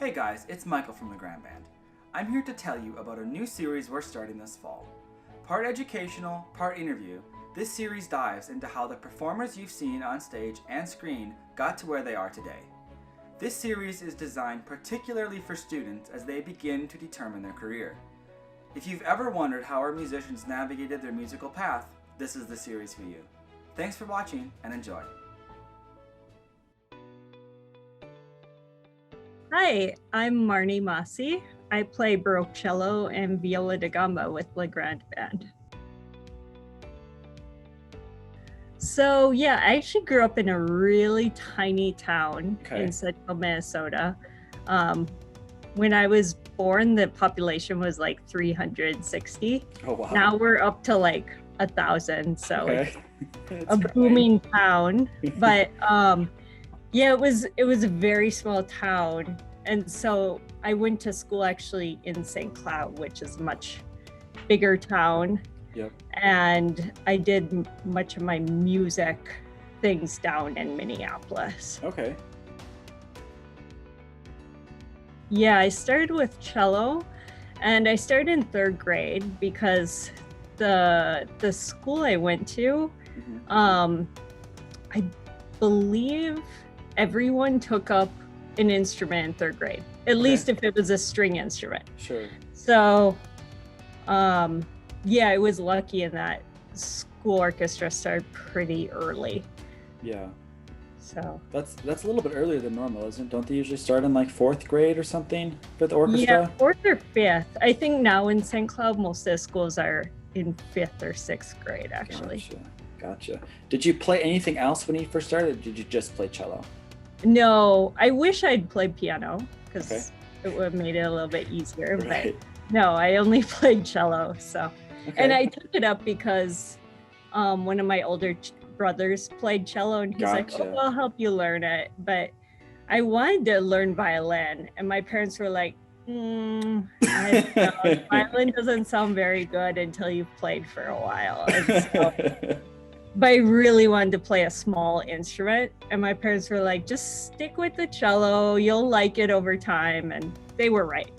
Hey guys, it's Michael from the Grande Bande. I'm here to tell you about a new series we're starting this fall. Part educational, part interview, this series dives into how the performers you've seen on stage and screen got to where they are today. This series is designed particularly for students as they begin to determine their career. If you've ever wondered how our musicians navigated their musical path, this is the series for you. Thanks for watching and enjoy. Hi, I'm Maryne Mossey. I play Baroque cello and viola da gamba with the Grande Bande. So yeah, I actually grew up in a really tiny town in central Minnesota. When I was born, the population was like 360. Oh wow. Now we're up to like 1,000, so it's a great. booming town. But yeah, it was a very small town. And so I went to school actually in St. Cloud, which is a much bigger town. Yep. And I did much of my music things down in Minneapolis. Okay. Yeah, I started with cello, and I started in 3rd grade because the school I went to, I believe everyone took up an instrument in 3rd grade, at least if it was a string instrument. Sure. So, yeah, I was lucky in that school orchestra started pretty early. Yeah. So that's a little bit earlier than normal, isn't it? Don't they usually start in like 4th grade or something for the orchestra? Yeah, 4th or 5th. I think now in St. Cloud, most of the schools are in 5th or 6th grade, actually. Gotcha. Did you play anything else when you first started, or did you just play cello? No, I wish I'd played piano because it would have made it a little bit easier. Right. But no, I only played cello. So, and I took it up because one of my older brothers played cello, and he's like, "Oh, I'll help you learn it." But I wanted to learn violin, and my parents were like, I don't know, violin doesn't sound very good until you've played for a while. And so, but I really wanted to play a small instrument, and my parents were like, just stick with the cello, you'll like it over time. And they were right.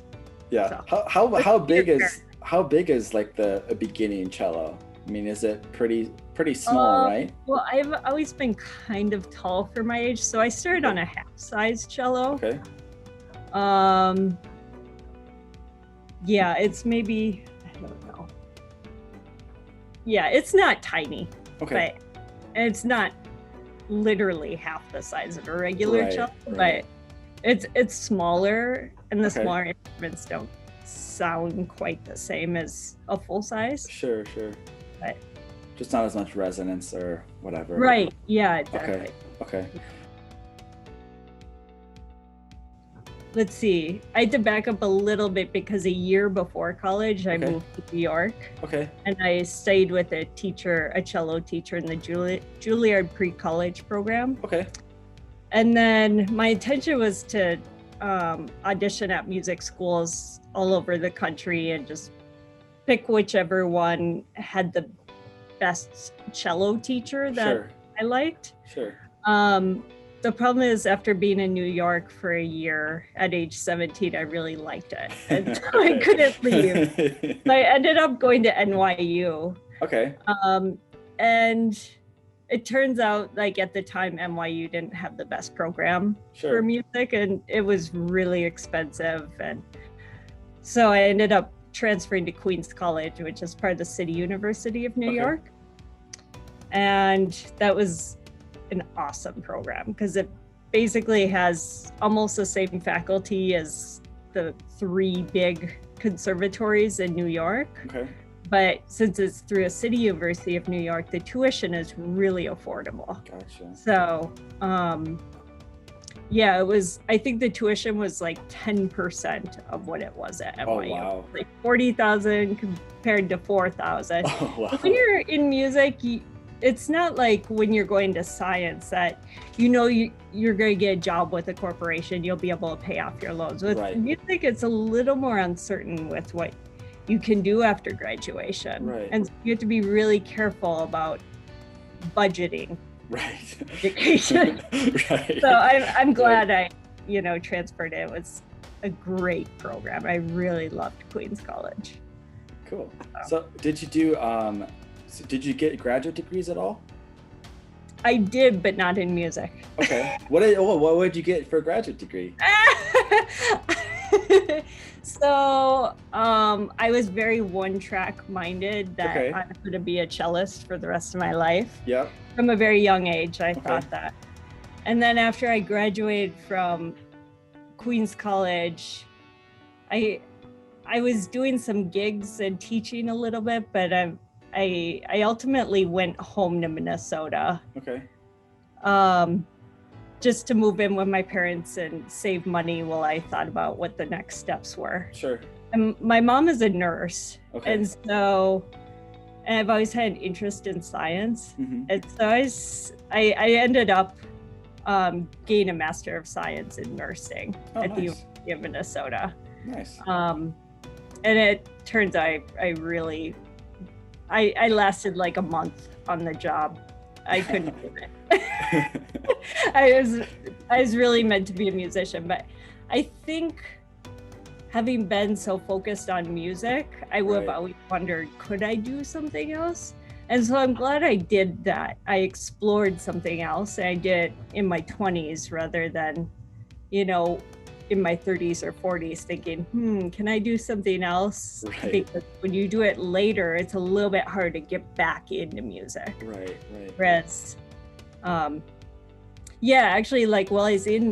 Yeah. So, how big is like a beginning cello? I mean, is it pretty small, right? Well, I've always been kind of tall for my age, so I started on a half-size cello. Okay. Yeah, it's maybe, I don't know. Yeah, it's not tiny. Okay. But it's not literally half the size of a regular cello, but it's smaller, and the smaller instruments don't sound quite the same as a full size. Sure. But just not as much resonance or whatever. Right. Yeah, exactly. Okay. Let's see. I had to back up a little bit because a year before college, I moved to New York. Okay. And I stayed with a cello teacher in the Juilliard pre-college program. Okay. And then my intention was to audition at music schools all over the country and just pick whichever one had the best cello teacher that I liked. Sure. The problem is, after being in New York for a year at age 17, I really liked it, and I couldn't leave. So I ended up going to NYU. Okay. And it turns out, like, at the time, NYU didn't have the best program for music, and it was really expensive. And so I ended up transferring to Queens College, which is part of the City University of New York. And that was an awesome program because it basically has almost the same faculty as the 3 big conservatories in New York. Okay. But since it's through a City University of New York, the tuition is really affordable. Gotcha. So, yeah, I think the tuition was like 10% of what it was at NYU. Oh, wow. Like $40,000 compared to $4,000. Oh, wow. When you're in music, it's not like when you're going to science that you're going to get a job with a corporation, you'll be able to pay off your loans. With music, it's a little more uncertain with what you can do after graduation. And so you have to be really careful about budgeting education. So I'm glad I transferred it. It was a great program. I really loved Queens College. Cool. So did you get graduate degrees at all? I did, but not in music. Okay. What would you get for a graduate degree? So I was very one-track minded that I'm going to be a cellist for the rest of my life. Yep. From a very young age, I thought that. And then after I graduated from Queens College, I was doing some gigs and teaching a little bit, but I ultimately went home to Minnesota. Okay. Just to move in with my parents and save money while I thought about what the next steps were. Sure. And my mom is a nurse. Okay. And so I've always had an interest in science. Mm-hmm. And so I ended up getting a Master of Science in Nursing at the University of Minnesota. Nice. And it turns out I lasted like a month on the job. I couldn't do it. I was really meant to be a musician, but I think having been so focused on music, I would have always wondered, could I do something else? And so I'm glad I did that. I explored something else, and I did it in my 20s rather than, in my 30s or 40s thinking, can I do something else? Right. Because when you do it later, it's a little bit hard to get back into music. Right. Whereas, actually, like while I was in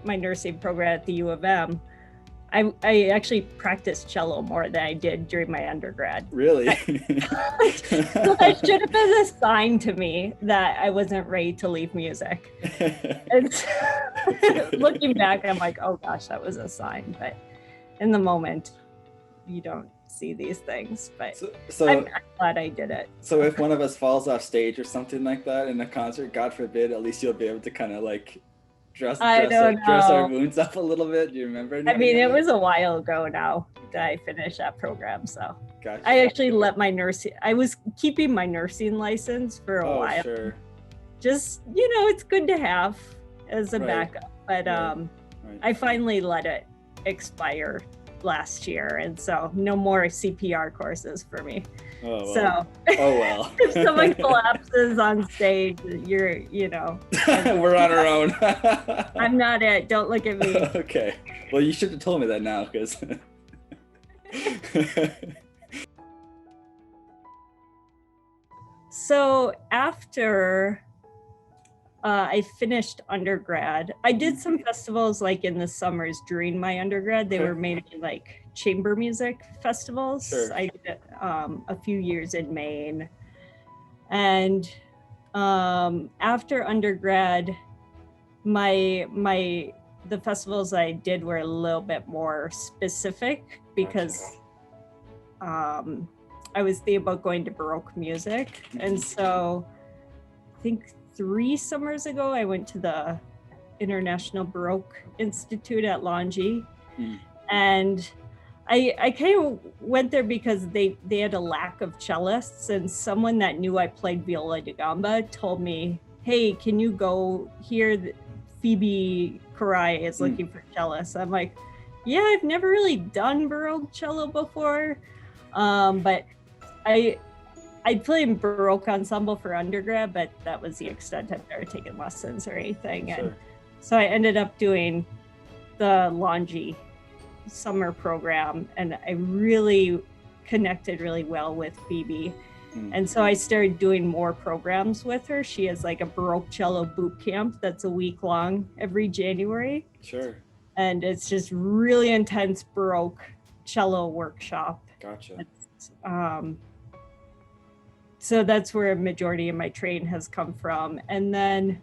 my nursing program at the U of M, I actually practiced cello more than I did during my undergrad. Really? That should have been a sign to me that I wasn't ready to leave music. And looking back, I'm like, oh gosh, that was a sign. But in the moment, you don't see these things. But so I'm glad I did it. So if one of us falls off stage or something like that in a concert, God forbid, at least you'll be able to kind of like dress our wounds up a little bit. Do you remember? I mean, it was a while ago now that I finished that program. So gotcha. I actually I was keeping my nursing license for a while. Sure. Just, it's good to have as a backup. But I finally let it expire last year. And so no more CPR courses for me. Oh, well. So if someone collapses on stage, we're on our own. I'm not it. Don't look at me. Okay. Well, you should have told me that now, because So after I finished undergrad, I did some festivals like in the summers during my undergrad. They were mainly like chamber music festivals. Sure. I did a few years in Maine. And after undergrad, the festivals I did were a little bit more specific because I was thinking about going to Baroque music. And so I think 3 summers ago, I went to the International Baroque Institute at Longy. And I kind of went there because they had a lack of cellists, and someone that knew I played viola da gamba told me, hey, can you go here? Phoebe Karai is looking for cellists. I'm like, yeah, I've never really done Baroque cello before. But I played in Baroque ensemble for undergrad, but that was the extent. I've never taken lessons or anything. Sure. And so I ended up doing the Longy summer program, and I really connected really well with Phoebe. And so I started doing more programs with her. She has like a Baroque cello boot camp that's a week long every January. Sure. And it's just really intense Baroque cello workshop. Gotcha. So that's where a majority of my training has come from. And then,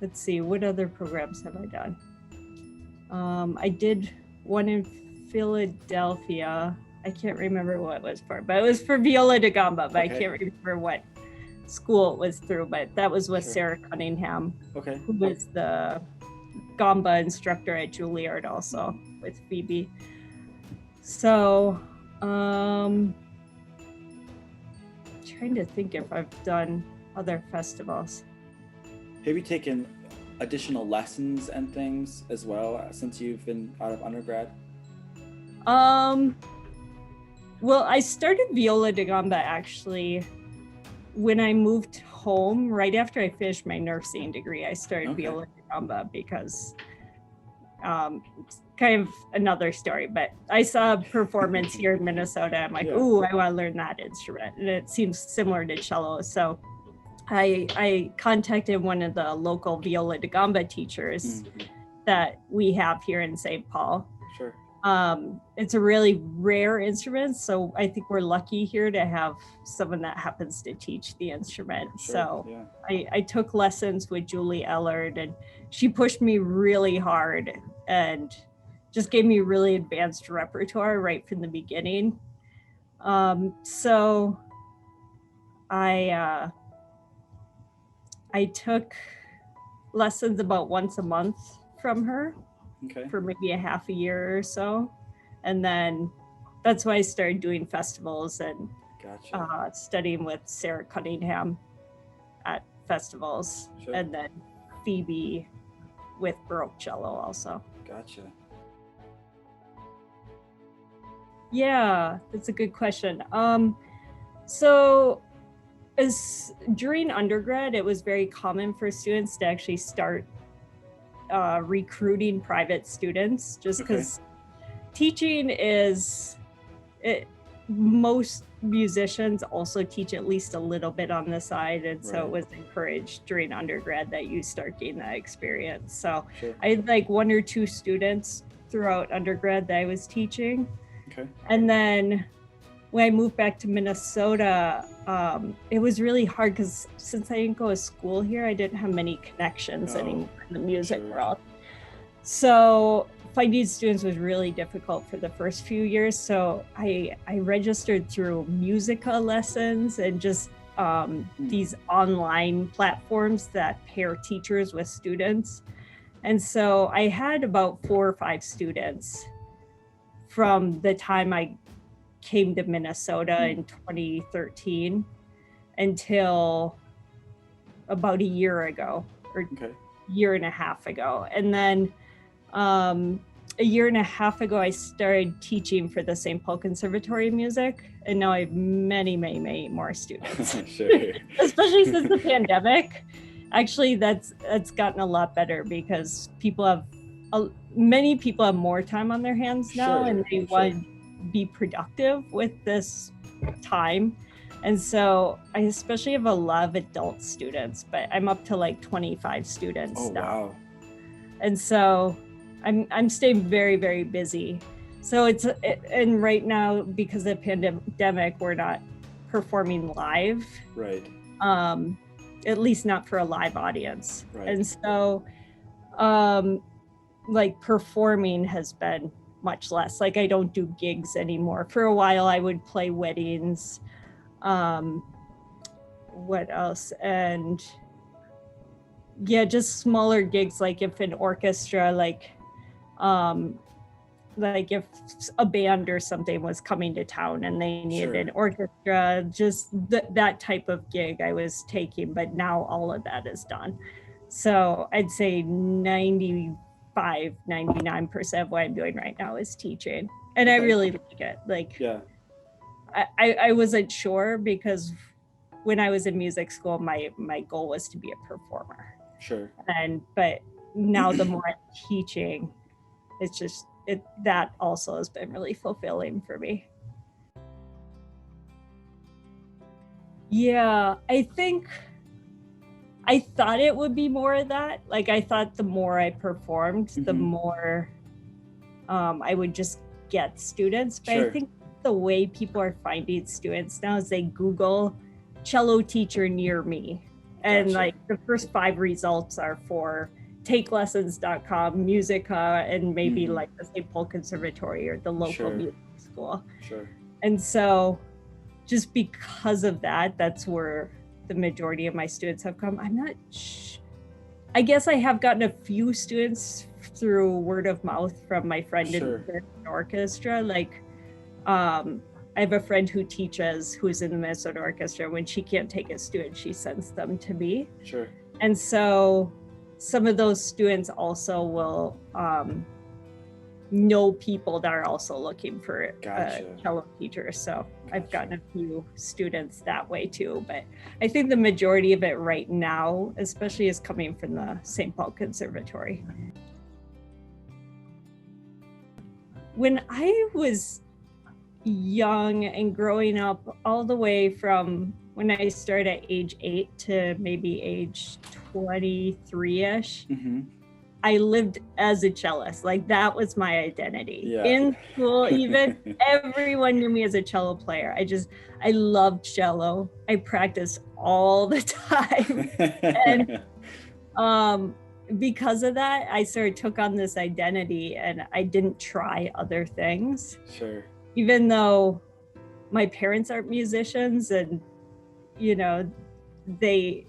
let's see, what other programs have I done? I did one in Philadelphia. I can't remember what it was for, but it was for viola da gamba, but I can't remember what school it was through, but that was with Sarah Cunningham, who was the gamba instructor at Juilliard also with Phoebe. So, trying to think if I've done other festivals. Have you taken additional lessons and things as well since you've been out of undergrad? Well, I started viola da gamba actually when I moved home right after I finished my nursing degree. I started viola da gamba because it's kind of another story, but I saw a performance here in Minnesota. I'm like, ooh, I want to learn that instrument. And it seems similar to cello. So I contacted one of the local viola da gamba teachers that we have here in St. Paul. Sure. It's a really rare instrument, so I think we're lucky here to have someone that happens to teach the instrument. Sure, so yeah. I took lessons with Julie Ellard, and she pushed me really hard and just gave me really advanced repertoire right from the beginning. So I took lessons about once a month from her. For maybe a half a year or so. And then that's why I started doing festivals and studying with Sarah Cunningham at festivals. Sure. And then Phoebe with Baroque cello also. Gotcha. Yeah, that's a good question. So during undergrad, it was very common for students to actually start recruiting private students, just because teaching most musicians also teach at least a little bit on the side, and so it was encouraged during undergrad that you start getting that experience. So I had like one or two students throughout undergrad that I was teaching, and then when I moved back to Minnesota, it was really hard because since I didn't go to school here, I didn't have many connections anymore in the music world. So finding students was really difficult for the first few years. So I registered through musica lessons and just these online platforms that pair teachers with students. And so I had about 4 or 5 students from the time I came to Minnesota in 2013 until about a year ago or year and a half ago. And then a year and a half ago, I started teaching for the St. Paul Conservatory of Music. And now I have many, many, many more students, especially since the pandemic. Actually, that's gotten a lot better because many people have more time on their hands now and they want to be productive with this time. And so I especially have a lot of adult students, but I'm up to like 25 students now. Wow. And so I'm staying very, very busy. So and right now, because of the pandemic, we're not performing live. Right. At least not for a live audience. Right. And so like performing has been much less. Like I don't do gigs anymore. For a while I would play weddings. What else? And yeah, just smaller gigs, like if an orchestra, like if a band or something was coming to town and they needed an orchestra, just that type of gig I was taking, but now all of that is done. So I'd say 99% of what I'm doing right now is teaching. And I really like it. Like, I wasn't sure because when I was in music school, my goal was to be a performer. Sure. But now the more I'm teaching, that also has been really fulfilling for me. Yeah, I think I thought it would be more of that. Like I thought the more I performed, the more I would just get students. But I think the way people are finding students now is they Google cello teacher near me. And like the first 5 results are for takelessons.com, Musica, and maybe like the St. Paul Conservatory or the local music school. Sure. And so just because of that, that's where the majority of my students have come. I'm not I guess I have gotten a few students through word of mouth from my friend in the orchestra. Like I have a friend who's in the Minnesota Orchestra. When she can't take a student, she sends them to me. Sure. And so some of those students also will know people that are also looking for a cello teacher. So I've gotten a few students that way too. But I think the majority of it right now, especially, is coming from the St. Paul Conservatory. When I was young and growing up, all the way from when I started at age 8 to maybe age 23-ish, I lived as a cellist. Like, that was my identity. Yeah. In school, even everyone knew me as a cello player. I loved cello. I practiced all the time. And because of that, I sort of took on this identity, and I didn't try other things. Sure. Even though my parents aren't musicians, and you know, they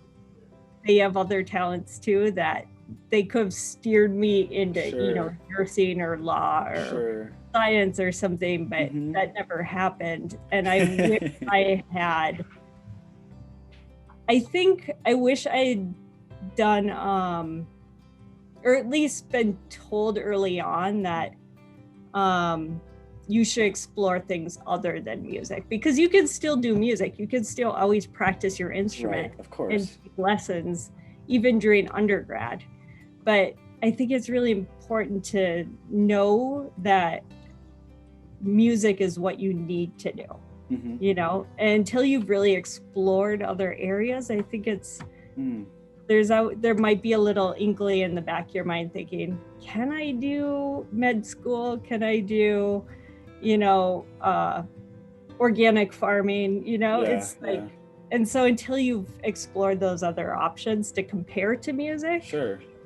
have other talents too, that they could have steered me into, you know, nursing or law or science or something, but that never happened. And I wish I had. I wish I had done, or at least been told early on that you should explore things other than music, because you can still do music. You can still always practice your instrument, right, of course, and take lessons even during undergrad. But I think it's really important to know that music is what you need to do, you know, and until you've really explored other areas, I think it's, there might be a little inkling in the back of your mind thinking, can I do med school? Can I do, you know, organic farming? You know, it's like, and so until you've explored those other options to compare to music,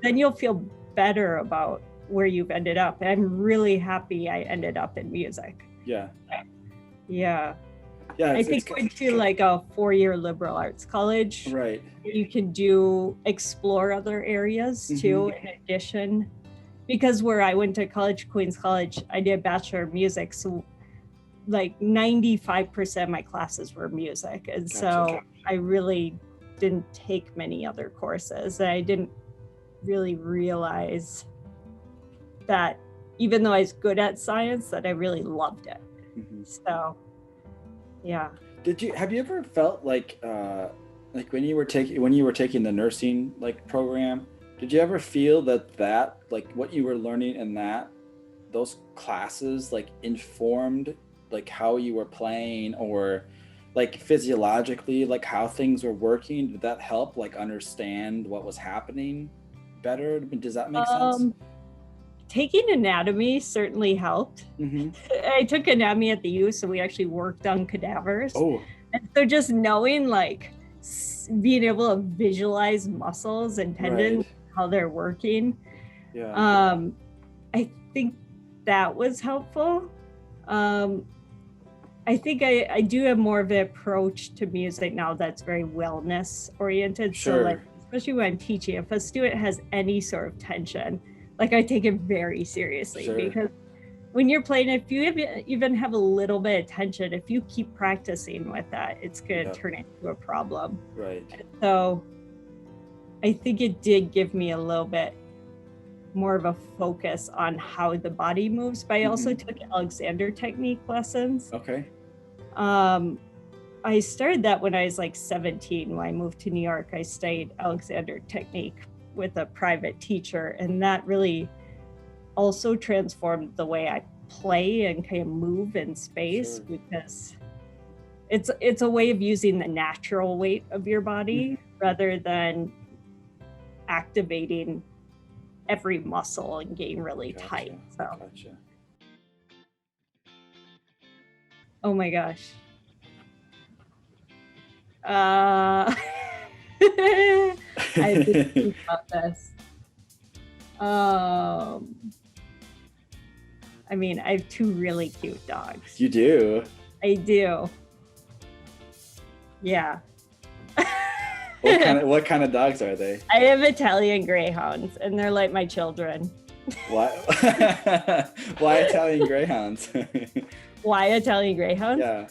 then you'll feel better about where you've ended up. And I'm really happy I ended up in music. Yeah. I think going to like a 4-year liberal arts college, right, you can explore other areas too, in addition, because where I went to college, Queens College, I did a Bachelor of Music. So like 95% of my classes were music. And so I really didn't take many other courses. I didn't really realize that even though I was good at science, that I really loved it. So, yeah. Have you ever felt like when you were taking the nursing like program, did you ever feel that like what you were learning in those classes like informed like how you were playing, or like physiologically, like how things were working? Did that help like understand what was happening better? Does that make sense? Taking anatomy certainly helped. I took anatomy at the U, so we actually worked on cadavers. And so just knowing, like, being able to visualize muscles and tendons, how they're working, I think that was helpful. I think I do have more of an approach to music now that's very wellness oriented. So like, especially when I'm teaching, if a student has any sort of tension, like, I take it very seriously, because when you're playing, if you even have a little bit of tension, if you keep practicing with that, it's going to turn into a problem. Right. So I think it did give me a little bit more of a focus on how the body moves, but I also took Alexander technique lessons. Okay. I started that when I was like 17. When I moved to New York, I studied Alexander technique with a private teacher, and that really also transformed the way I play and kind of move in space, because it's a way of using the natural weight of your body rather than activating every muscle and getting really tight. So oh my gosh. I didn't think about this. I mean, I have 2 really cute dogs. You do? I do. Yeah. What kind of dogs are they? I have Italian Greyhounds, and they're like my children. Why Italian Greyhounds? Why Italian Greyhounds? Yeah.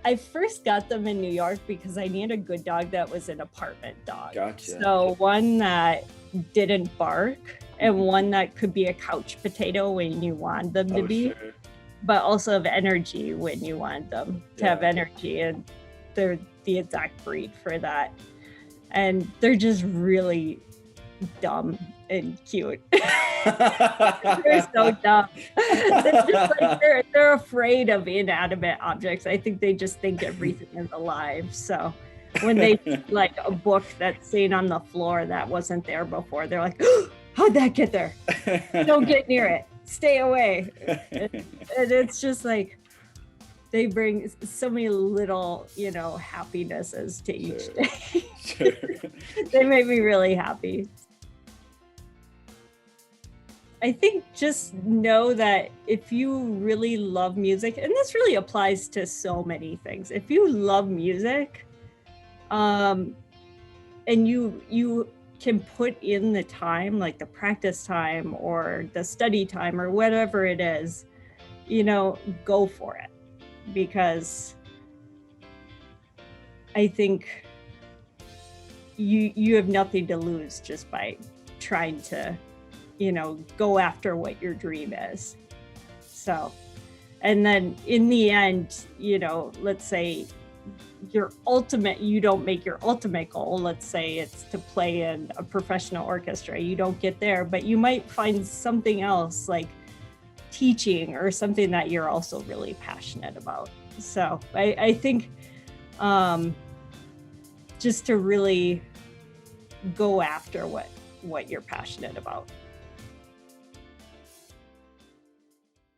I first got them in New York because I needed a good dog that was an apartment dog. Gotcha. So one that didn't bark and one that could be a couch potato when you want them to be, sure. but also have energy when you want them to have energy. And they're the exact breed for that. And they're just really dumb and cute. They're so dumb. They're just like, they're afraid of inanimate objects. I think they just think everything is alive. So when they like a book that's sitting on the floor that wasn't there before, they're like, oh, how'd that get there? Don't get near it. Stay away. And it's just like, they bring so many little, happinesses to each day. Sure. They make me really happy. I think just know that if you really love music, and this really applies to so many things, if you love music, and you can put in the time, like the practice time or the study time or whatever it is, go for it. Because I think you have nothing to lose just by trying to, go after what your dream is. So, and then in the end, let's say you don't make your ultimate goal. Let's say it's to play in a professional orchestra. You don't get there, but you might find something else like teaching or something that you're also really passionate about. So I think just to really go after what you're passionate about.